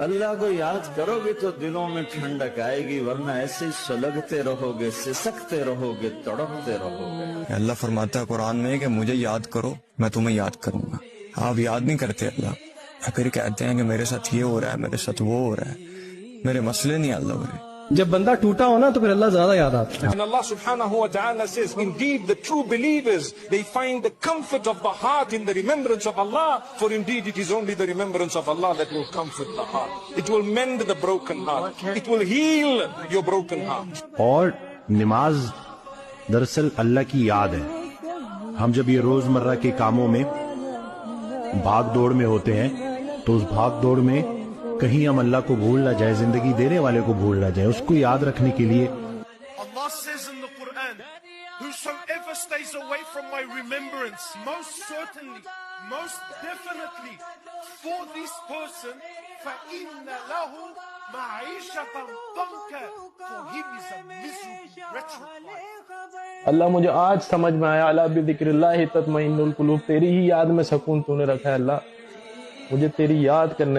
اللہ کو یاد کرو گے تو دلوں میں ٹھنڈک آئے گی، ورنہ ایسے ہی سلگتے رہو گے، سسکتے رہو گے، تڑپتے رہو گے۔ اللہ فرماتا ہے قرآن میں کہ مجھے یاد کرو میں تمہیں یاد کروں گا۔ آپ یاد نہیں کرتے اللہ، پھر کہتے ہیں کہ میرے ساتھ یہ ہو رہا ہے، میرے ساتھ وہ ہو رہا ہے، میرے مسئلے نہیں حل ہو رہے۔ جب بندہ ٹوٹا ہو نا تو پھر اللہ زیادہ یاد آتا ہے۔ And Allah subhanahu wa ta'ala says, indeed the true believers, they find the comfort of the heart in the remembrance of Allah, for indeed it is only the remembrance of Allah that will comfort the heart. It will mend the broken heart. It will heal your broken heart. اور نماز دراصل اللہ کی یاد ہے۔ ہم جب یہ روزمرہ کے کاموں میں بھاگ دوڑ میں ہوتے ہیں تو اس بھاگ دوڑ میں کہیں ہم اللہ کو بھول نہ جائیں، زندگی دینے والے کو بھول نہ جائیں، اس کو یاد رکھنے کے لیے Allah says in the Quran, whosoever stays away from my remembrance, most certainly, most definitely, for this person, فَإِنَّ لَهُ مَعِيشَةً ضَنْكًا, for him is a miserable, wretched life. اللہ مجھے آج سمجھ میں آیا، اللہ بذکر اللہ تطمئن القلوب، تیری ہی یاد میں سکون تو نے رکھا ہے اللہ، مجھے تیری یاد کرنے